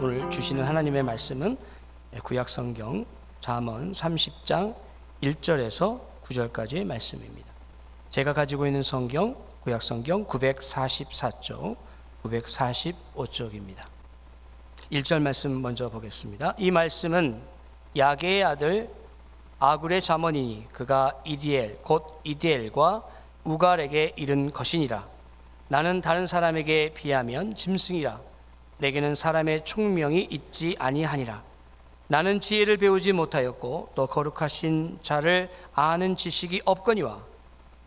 오늘 주시는 하나님의 말씀은 구약성경 잠언 30장 1절에서 9절까지의 말씀입니다. 제가 가지고 있는 성경 구약성경 944쪽, 945쪽입니다. 1절 말씀 먼저 보겠습니다. 이 말씀은 야게의 아들 아굴의 잠언이니 그가 이디엘 곧 이디엘과 우갈에게 이른 것이니라. 나는 다른 사람에게 비하면 짐승이라. 내게는 사람의 총명이 있지 아니하니라. 나는 지혜를 배우지 못하였고 또 거룩하신 자를 아는 지식이 없거니와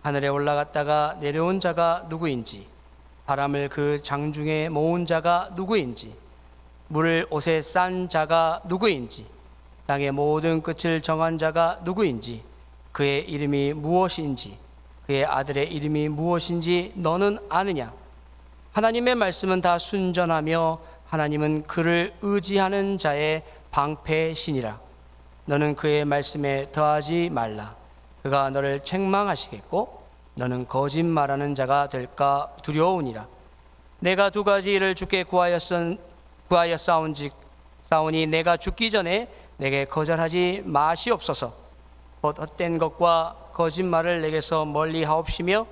하늘에 올라갔다가 내려온 자가 누구인지, 바람을 그 장중에 모은 자가 누구인지, 물을 옷에 싼 자가 누구인지, 땅의 모든 끝을 정한 자가 누구인지, 그의 이름이 무엇인지, 그의 아들의 이름이 무엇인지 너는 아느냐? 하나님의 말씀은 다 순전하며 하나님은 그를 의지하는 자의 방패시니라. 너는 그의 말씀에 더하지 말라. 그가 너를 책망하시겠고 너는 거짓말하는 자가 될까 두려우니라. 내가 두 가지 일을 주께 구하여 싸우니 내가 죽기 전에 내게 거절하지 마시옵소서. 곧 헛된 것과 거짓말을 내게서 멀리 하옵시며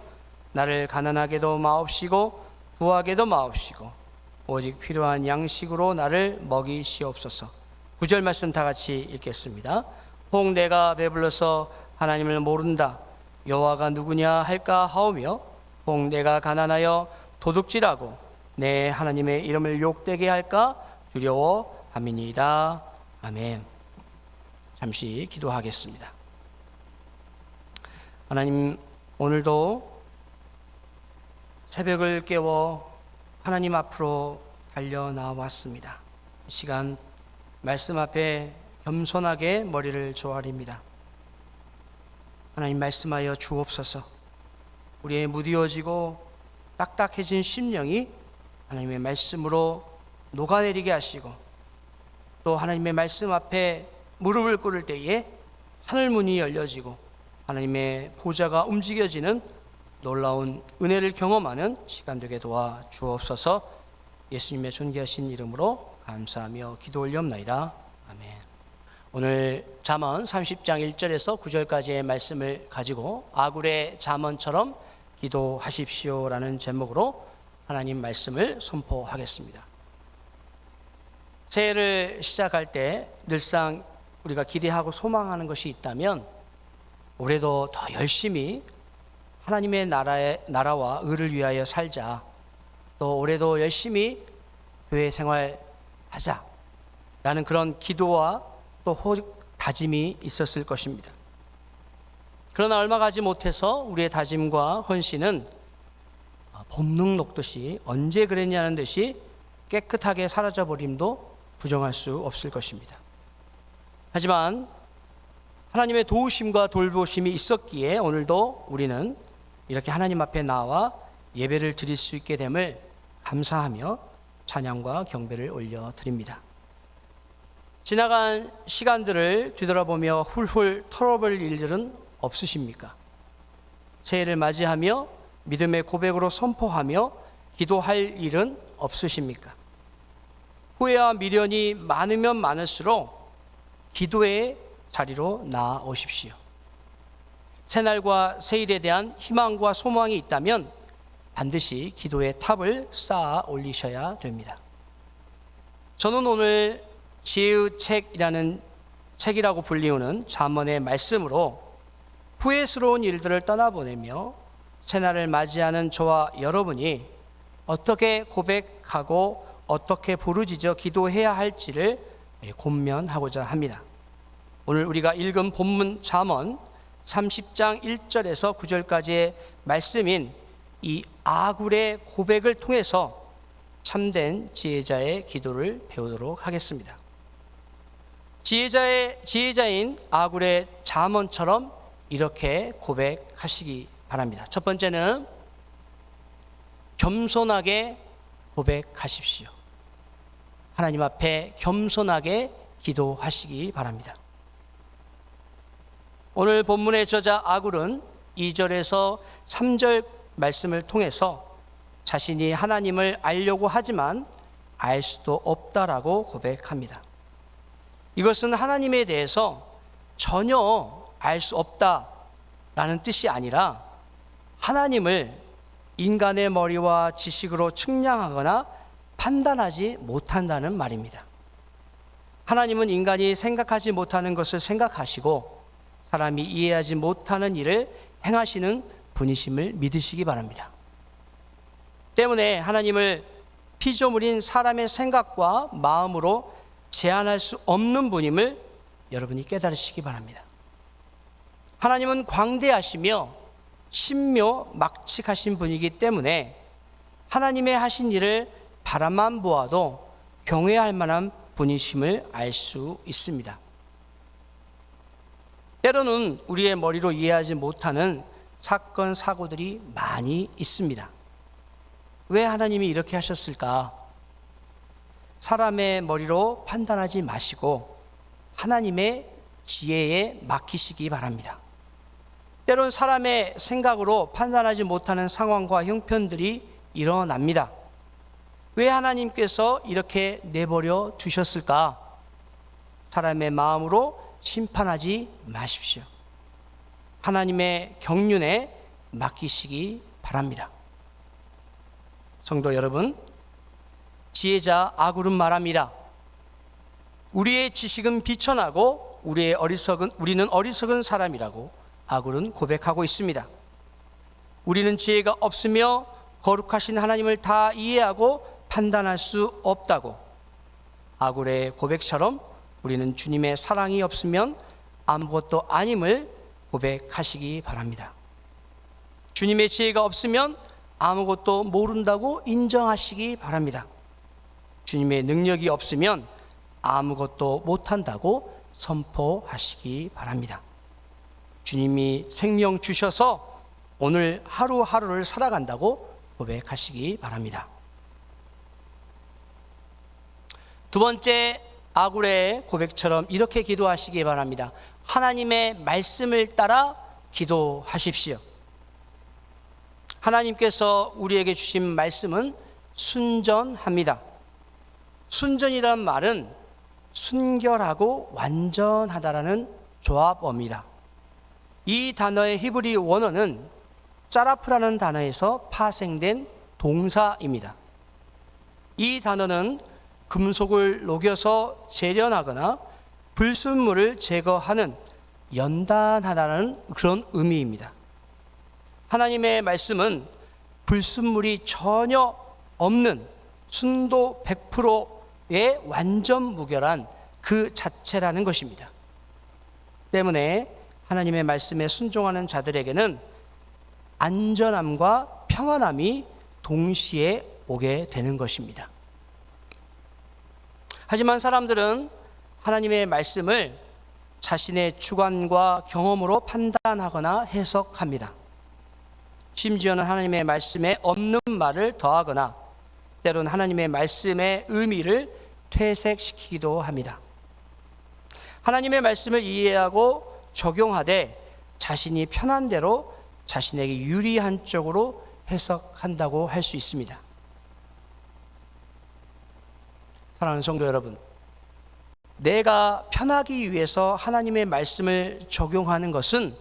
나를 가난하게도 마옵시고 부하게도 마옵시고 오직 필요한 양식으로 나를 먹이시옵소서. 9절 말씀 다 같이 읽겠습니다. 혹 내가 배불러서 하나님을 모른다 여호와가 누구냐 할까 하오며, 혹 내가 가난하여 도둑질하고 내 하나님의 이름을 욕되게 할까 두려워함이니이다. 아멘. 잠시 기도하겠습니다. 하나님, 오늘도 새벽을 깨워 하나님 앞으로 달려 나왔습니다. 이 시간 말씀 앞에 겸손하게 머리를 조아립니다. 하나님, 말씀하여 주옵소서. 우리의 무디어지고 딱딱해진 심령이 하나님의 말씀으로 녹아내리게 하시고, 또 하나님의 말씀 앞에 무릎을 꿇을 때에 하늘문이 열려지고 하나님의 보좌가 움직여지는 놀라운 은혜를 경험하는 시간 되게 도와 주옵소서. 예수님의 존귀하신 이름으로 감사하며 기도 올리옵나이다. 아멘. 오늘 잠언 30장 1절에서 9절까지의 말씀을 가지고 아굴의 잠언처럼 기도하십시오라는 제목으로 하나님 말씀을 선포하겠습니다. 새해를 시작할 때 늘상 우리가 기대하고 소망하는 것이 있다면 올해도 더 열심히 하나님의 나라와 의를 위하여 살자, 또 올해도 열심히 교회 생활하자 라는 그런 기도와 또 다짐이 있었을 것입니다. 그러나 얼마 가지 못해서 우리의 다짐과 헌신은 본능 녹듯이 언제 그랬냐는 듯이 깨끗하게 사라져버림도 부정할 수 없을 것입니다. 하지만 하나님의 도우심과 돌보심이 있었기에 오늘도 우리는 이렇게 하나님 앞에 나와 예배를 드릴 수 있게 됨을 감사하며 찬양과 경배를 올려드립니다. 지나간 시간들을 뒤돌아보며 훌훌 털어버릴 일들은 없으십니까? 새해를 맞이하며 믿음의 고백으로 선포하며 기도할 일은 없으십니까? 후회와 미련이 많으면 많을수록 기도의 자리로 나아오십시오. 새날과 새일에 대한 희망과 소망이 있다면 반드시 기도의 탑을 쌓아 올리셔야 됩니다. 저는 오늘 지혜의 책이라고 불리우는 잠언의 말씀으로 후회스러운 일들을 떠나보내며 새날을 맞이하는 저와 여러분이 어떻게 고백하고 어떻게 부르짖어 기도해야 할지를 권면하고자 합니다. 오늘 우리가 읽은 본문 잠언 30장 1절에서 9절까지의 말씀인 이 아굴의 고백을 통해서 참된 지혜자의 기도를 배우도록 하겠습니다. 지혜자인 아굴의 잠언처럼 이렇게 고백하시기 바랍니다. 첫 번째는 겸손하게 고백하십시오. 하나님 앞에 겸손하게 기도하시기 바랍니다. 오늘 본문의 저자 아굴은 2절에서 3절 말씀을 통해서 자신이 하나님을 알려고 하지만 알 수도 없다라고 고백합니다. 이것은 하나님에 대해서 전혀 알 수 없다라는 뜻이 아니라 하나님을 인간의 머리와 지식으로 측량하거나 판단하지 못한다는 말입니다. 하나님은 인간이 생각하지 못하는 것을 생각하시고 사람이 이해하지 못하는 일을 행하시는 분이심을 믿으시기 바랍니다. 때문에 하나님을 피조물인 사람의 생각과 마음으로 제한할 수 없는 분임을 여러분이 깨달으시기 바랍니다. 하나님은 광대하시며 신묘막측하신 분이기 때문에 하나님의 하신 일을 바라만 보아도 경외할 만한 분이심을 알 수 있습니다. 때로는 우리의 머리로 이해하지 못하는 사건, 사고들이 많이 있습니다. 왜 하나님이 이렇게 하셨을까? 사람의 머리로 판단하지 마시고 하나님의 지혜에 맡기시기 바랍니다. 때론 사람의 생각으로 판단하지 못하는 상황과 형편들이 일어납니다. 왜 하나님께서 이렇게 내버려 두셨을까? 사람의 마음으로 심판하지 마십시오. 하나님의 경륜에 맡기시기 바랍니다. 성도 여러분, 지혜자 아굴은 말합니다. 우리의 지식은 비천하고 우리는 어리석은 사람이라고 아굴은 고백하고 있습니다. 우리는 지혜가 없으며 거룩하신 하나님을 다 이해하고 판단할 수 없다고 아굴의 고백처럼 우리는 주님의 사랑이 없으면 아무것도 아님을 고백하시기 바랍니다. 주님의 지혜가 없으면 아무것도 모른다고 인정하시기 바랍니다. 주님의 능력이 없으면 아무것도 못한다고 선포하시기 바랍니다. 주님이 생명 주셔서 오늘 하루하루를 살아간다고 고백하시기 바랍니다. 두 번째, 아굴의 고백처럼 이렇게 기도하시기 바랍니다. 하나님의 말씀을 따라 기도하십시오. 하나님께서 우리에게 주신 말씀은 순전합니다. 순전이란 말은 순결하고 완전하다라는 조합어입니다. 이 단어의 히브리 원어는 짜라프라는 단어에서 파생된 동사입니다. 이 단어는 금속을 녹여서 재련하거나 불순물을 제거하는 연단하다는 그런 의미입니다. 하나님의 말씀은 불순물이 전혀 없는 순도 100%의 완전 무결한 그 자체라는 것입니다. 때문에 하나님의 말씀에 순종하는 자들에게는 안전함과 평안함이 동시에 오게 되는 것입니다. 하지만 사람들은 하나님의 말씀을 자신의 주관과 경험으로 판단하거나 해석합니다. 심지어는 하나님의 말씀에 없는 말을 더하거나 때로는 하나님의 말씀의 의미를 퇴색시키기도 합니다. 하나님의 말씀을 이해하고 적용하되 자신이 편한 대로 자신에게 유리한 쪽으로 해석한다고 할 수 있습니다. 사랑하는 성도 여러분, 내가 편하기 위해서 하나님의 말씀을 적용하는 것은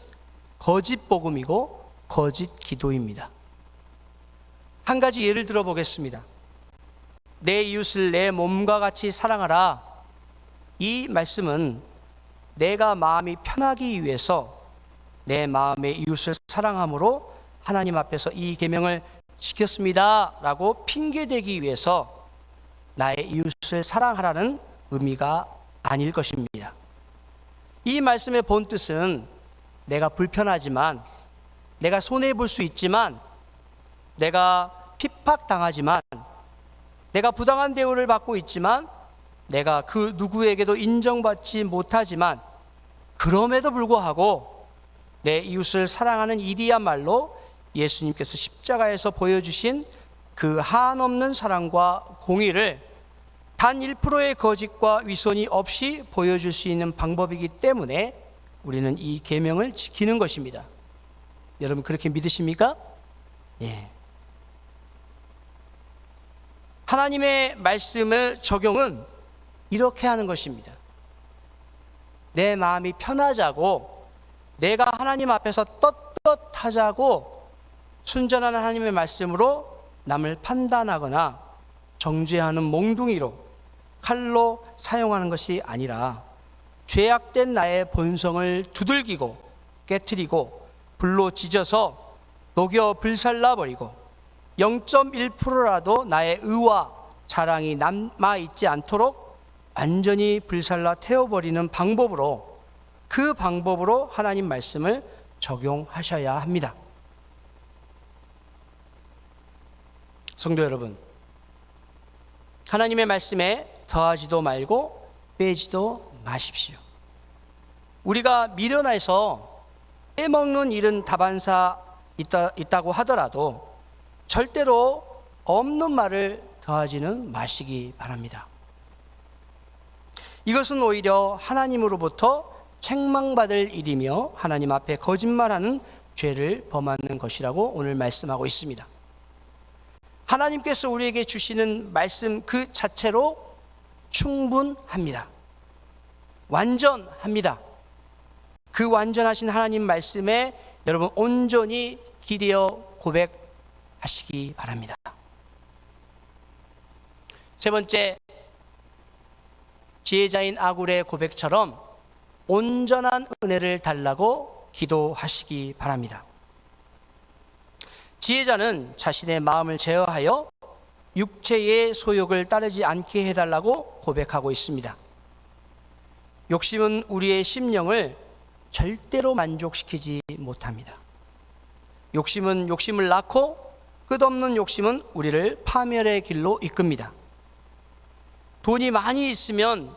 거짓 복음이고 거짓 기도입니다. 한 가지 예를 들어 보겠습니다. 내 이웃을 내 몸과 같이 사랑하라. 이 말씀은 내가 마음이 편하기 위해서 내 마음의 이웃을 사랑함으로 하나님 앞에서 이 계명을 지켰습니다 라고 핑계대기 위해서 나의 이웃을 사랑하라는 의미가 아닐 것입니다. 이 말씀의 본뜻은 내가 불편하지만, 내가 손해볼 수 있지만, 내가 핍박당하지만, 내가 부당한 대우를 받고 있지만, 내가 그 누구에게도 인정받지 못하지만, 그럼에도 불구하고 내 이웃을 사랑하는 일이야말로 예수님께서 십자가에서 보여주신 그 한없는 사랑과 공의를 단 1%의 거짓과 위선이 없이 보여줄 수 있는 방법이기 때문에 우리는 이 계명을 지키는 것입니다. 여러분 그렇게 믿으십니까? 예. 하나님의 말씀을 적용은 이렇게 하는 것입니다. 내 마음이 편하자고, 내가 하나님 앞에서 떳떳하자고 순전한 하나님의 말씀으로 남을 판단하거나 정죄하는 몽둥이로, 칼로 사용하는 것이 아니라 죄악된 나의 본성을 두들기고 깨트리고 불로 지져서 녹여 불살라버리고 0.1%라도 나의 의와 자랑이 남아있지 않도록 완전히 불살라 태워버리는 방법으로, 그 방법으로 하나님 말씀을 적용하셔야 합니다. 성도 여러분, 하나님의 말씀에 더하지도 말고 빼지도 마십시오. 우리가 미련해서 빼먹는 일은 다반사 있다고 하더라도 절대로 없는 말을 더하지는 마시기 바랍니다. 이것은 오히려 하나님으로부터 책망받을 일이며 하나님 앞에 거짓말하는 죄를 범하는 것이라고 오늘 말씀하고 있습니다. 하나님께서 우리에게 주시는 말씀 그 자체로 충분합니다. 완전합니다. 그 완전하신 하나님 말씀에 여러분 온전히 기대어 고백하시기 바랍니다. 세 번째, 지혜자인 아굴의 고백처럼 온전한 은혜를 달라고 기도하시기 바랍니다. 지혜자는 자신의 마음을 제어하여 육체의 소욕을 따르지 않게 해달라고 고백하고 있습니다. 욕심은 우리의 심령을 절대로 만족시키지 못합니다. 욕심은 욕심을 낳고 끝없는 욕심은 우리를 파멸의 길로 이끕니다. 돈이 많이 있으면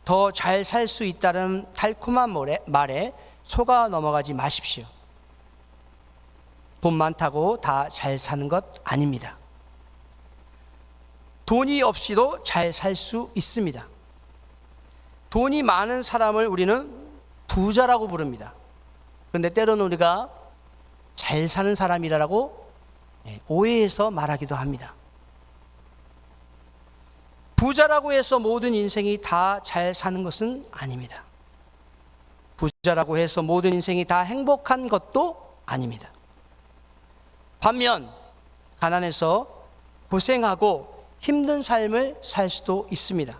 더 잘 살 수 있다는 달콤한 말에 속아 넘어가지 마십시오. 돈 많다고 다 잘 사는 것 아닙니다. 돈이 없이도 잘 살 수 있습니다. 돈이 많은 사람을 우리는 부자라고 부릅니다. 그런데 때로는 우리가 잘 사는 사람이라고 오해해서 말하기도 합니다. 부자라고 해서 모든 인생이 다 잘 사는 것은 아닙니다. 부자라고 해서 모든 인생이 다 행복한 것도 아닙니다. 반면 가난해서 고생하고 힘든 삶을 살 수도 있습니다.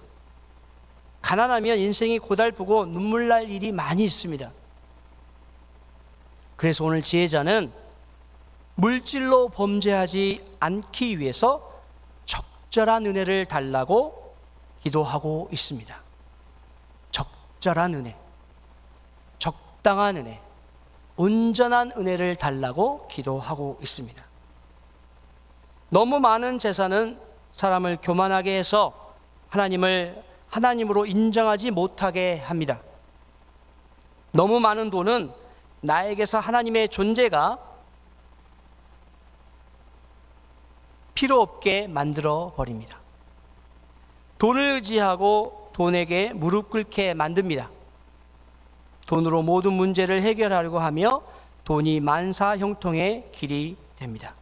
가난하면 인생이 고달프고 눈물 날 일이 많이 있습니다. 그래서 오늘 지혜자는 물질로 범죄하지 않기 위해서 적절한 은혜를 달라고 기도하고 있습니다. 적절한 은혜, 적당한 은혜, 온전한 은혜를 달라고 기도하고 있습니다. 너무 많은 재산은 사람을 교만하게 해서 하나님을 하나님으로 인정하지 못하게 합니다. 너무 많은 돈은 나에게서 하나님의 존재가 필요 없게 만들어 버립니다. 돈을 의지하고 돈에게 무릎 꿇게 만듭니다. 돈으로 모든 문제를 해결하려고 하며 돈이 만사형통의 길이 됩니다.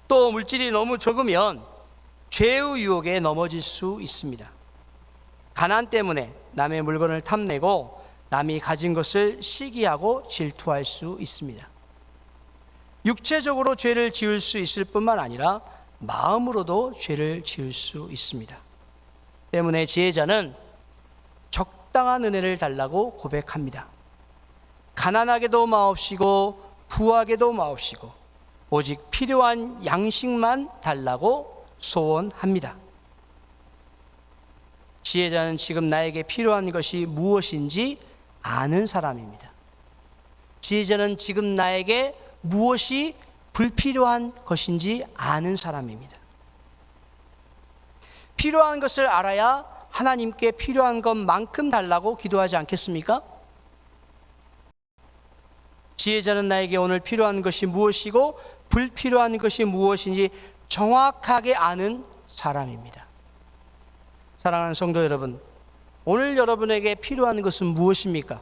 또 물질이 너무 적으면 죄의 유혹에 넘어질 수 있습니다. 가난 때문에 남의 물건을 탐내고 남이 가진 것을 시기하고 질투할 수 있습니다. 육체적으로 죄를 지을 수 있을 뿐만 아니라 마음으로도 죄를 지을 수 있습니다. 때문에 지혜자는 적당한 은혜를 달라고 고백합니다. 가난하게도 마옵시고 부하게도 마옵시고 오직 필요한 양식만 달라고 소원합니다. 지혜자는 지금 나에게 필요한 것이 무엇인지 아는 사람입니다. 지혜자는 지금 나에게 무엇이 불필요한 것인지 아는 사람입니다. 필요한 것을 알아야 하나님께 필요한 것만큼 달라고 기도하지 않겠습니까? 지혜자는 나에게 오늘 필요한 것이 무엇이고 불필요한 것이 무엇인지 정확하게 아는 사람입니다. 사랑하는 성도 여러분, 오늘 여러분에게 필요한 것은 무엇입니까?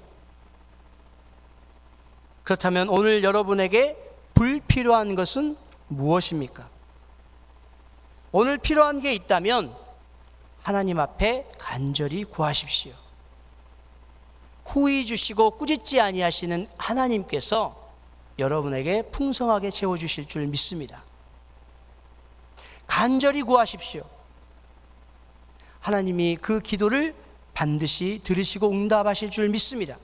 그렇다면 오늘 여러분에게 불필요한 것은 무엇입니까? 오늘 필요한 게 있다면 하나님 앞에 간절히 구하십시오. 후히 주시고 꾸짖지 아니하시는 하나님께서 여러분에게 풍성하게 채워주실 줄 믿습니다. 간절히 구하십시오. 하나님이 그 기도를 반드시 들으시고 응답하실 줄 믿습니다.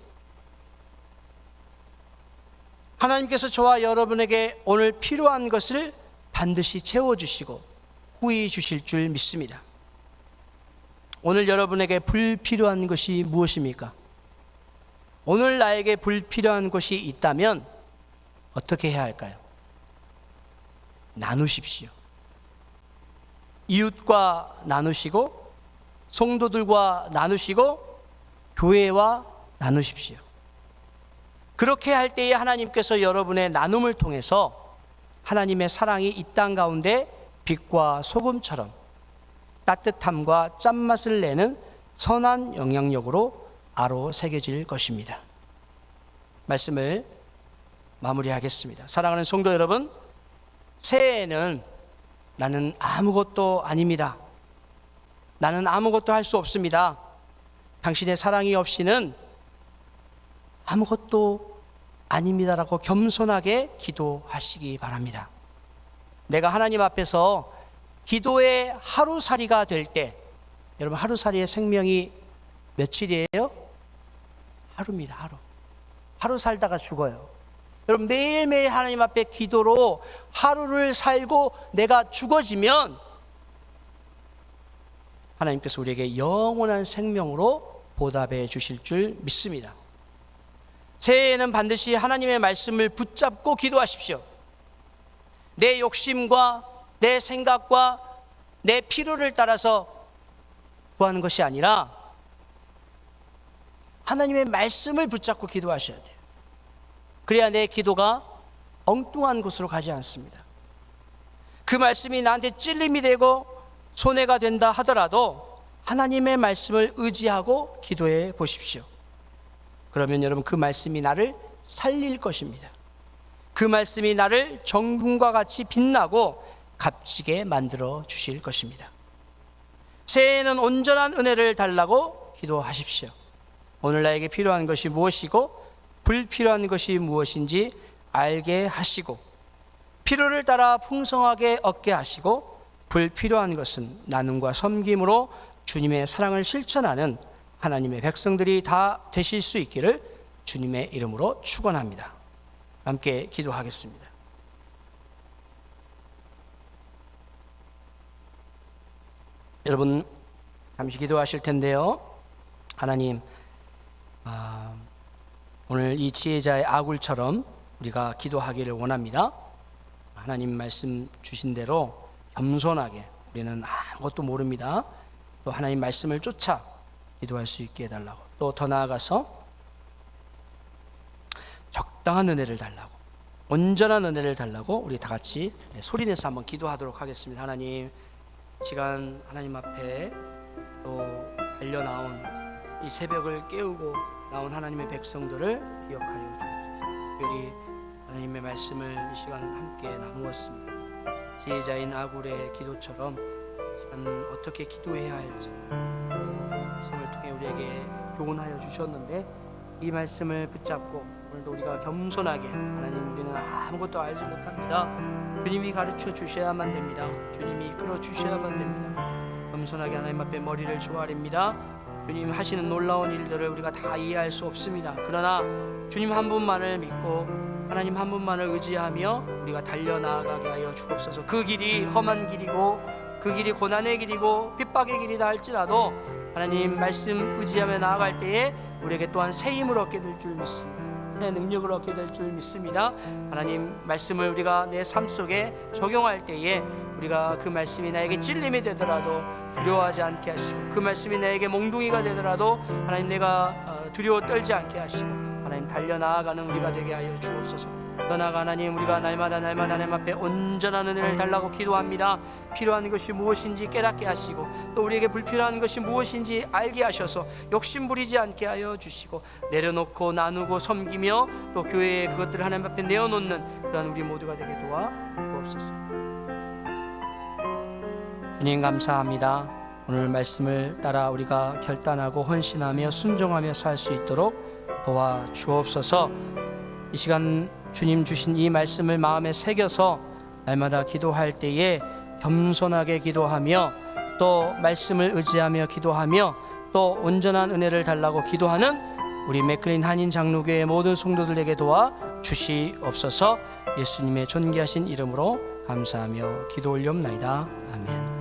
하나님께서 저와 여러분에게 오늘 필요한 것을 반드시 채워주시고 후히 주실 줄 믿습니다. 오늘 여러분에게 불필요한 것이 무엇입니까? 오늘 나에게 불필요한 것이 있다면 어떻게 해야 할까요? 나누십시오. 이웃과 나누시고 성도들과 나누시고 교회와 나누십시오. 그렇게 할 때에 하나님께서 여러분의 나눔을 통해서 하나님의 사랑이 이 땅 가운데 빛과 소금처럼 따뜻함과 짠맛을 내는 선한 영향력으로 아로새겨질 것입니다. 말씀을 마무리하겠습니다. 사랑하는 성도 여러분, 새해에는 나는 아무것도 아닙니다. 나는 아무것도 할 수 없습니다. 당신의 사랑이 없이는 아무것도 아닙니다라고 겸손하게 기도하시기 바랍니다. 내가 하나님 앞에서 기도의 하루살이가 될 때, 여러분 하루살이의 생명이 며칠이에요? 하루입니다. 하루 살다가 죽어요. 여러분 매일매일 하나님 앞에 기도로 하루를 살고 내가 죽어지면 하나님께서 우리에게 영원한 생명으로 보답해 주실 줄 믿습니다. 새해에는 반드시 하나님의 말씀을 붙잡고 기도하십시오. 내 욕심과 내 생각과 내 필요를 따라서 구하는 것이 아니라 하나님의 말씀을 붙잡고 기도하셔야 돼요. 그래야 내 기도가 엉뚱한 곳으로 가지 않습니다. 그 말씀이 나한테 찔림이 되고 손해가 된다 하더라도 하나님의 말씀을 의지하고 기도해 보십시오. 그러면 여러분 그 말씀이 나를 살릴 것입니다. 그 말씀이 나를 정금과 같이 빛나고 값지게 만들어 주실 것입니다. 새해에는 온전한 은혜를 달라고 기도하십시오. 오늘 나에게 필요한 것이 무엇이고 불필요한 것이 무엇인지 알게 하시고 필요를 따라 풍성하게 얻게 하시고 불필요한 것은 나눔과 섬김으로 주님의 사랑을 실천하는 하나님의 백성들이 다 되실 수 있기를 주님의 이름으로 축원합니다. 함께 기도하겠습니다. 여러분 잠시 기도하실 텐데요. 하나님, 오늘 이 지혜자의 아굴처럼 우리가 기도하기를 원합니다. 하나님 말씀 주신 대로 겸손하게, 우리는 아무것도 모릅니다. 또 하나님 말씀을 쫓아 기도할 수 있게 해달라고, 또 더 나아가서 적당한 은혜를 달라고, 온전한 은혜를 달라고 우리 다 같이 소리내서 한번 기도하도록 하겠습니다. 하나님, 시간 하나님 앞에 또 달려나온 이 새벽을 깨우고 나온 하나님의 백성들을 기억하여 주옵소서. 특별히 하나님의 말씀을 이 시간 함께 나누었습니다. 지혜자인 아굴의 기도처럼 이 시간 어떻게 기도해야 할지 말씀을 통해 우리에게 교훈하여 주셨는데, 이 말씀을 붙잡고 오늘도 우리가 겸손하게, 하나님 우리는 아무것도 알지 못합니다. 주님이 가르쳐 주셔야만 됩니다. 주님이 이끌어 주셔야만 됩니다. 겸손하게 하나님 앞에 머리를 조아립니다. 주님 하시는 놀라운 일들을 우리가 다 이해할 수 없습니다. 그러나 주님 한 분만을 믿고 하나님 한 분만을 의지하며 우리가 달려나가게 하여 주옵소서. 그 길이 험한 길이고 그 길이 고난의 길이고 핍박의 길이다 할지라도 하나님 말씀 의지하며 나아갈 때에 우리에게 또한 새 힘을 얻게 될 줄 믿습니다. 새 능력을 얻게 될 줄 믿습니다. 하나님 말씀을 우리가 내 삶 속에 적용할 때에 우리가 그 말씀이 나에게 찔림이 되더라도 두려워하지 않게 하시고, 그 말씀이 나에게 몽둥이가 되더라도 하나님 내가 두려워 떨지 않게 하시고, 하나님 달려나아가는 우리가 되게 하여 주옵소서. 떠나가 하나님, 우리가 날마다 하나님 앞에 온전한 은혜를 달라고 기도합니다. 필요한 것이 무엇인지 깨닫게 하시고, 또 우리에게 불필요한 것이 무엇인지 알게 하셔서 욕심 부리지 않게 하여 주시고, 내려놓고 나누고 섬기며 또 교회에 그것들을 하나님 앞에 내어놓는 그런 우리 모두가 되게 도와 주옵소서. 주님 감사합니다. 오늘 말씀을 따라 우리가 결단하고 헌신하며 순종하며 살 수 있도록 도와 주옵소서. 이 시간 주님 주신 이 말씀을 마음에 새겨서 날마다 기도할 때에 겸손하게 기도하며 또 말씀을 의지하며 기도하며 또 온전한 은혜를 달라고 기도하는 우리 맥클린 한인 장로교회 모든 성도들에게 도와 주시옵소서. 예수님의 존귀하신 이름으로 감사하며 기도 올리옵나이다. 아멘.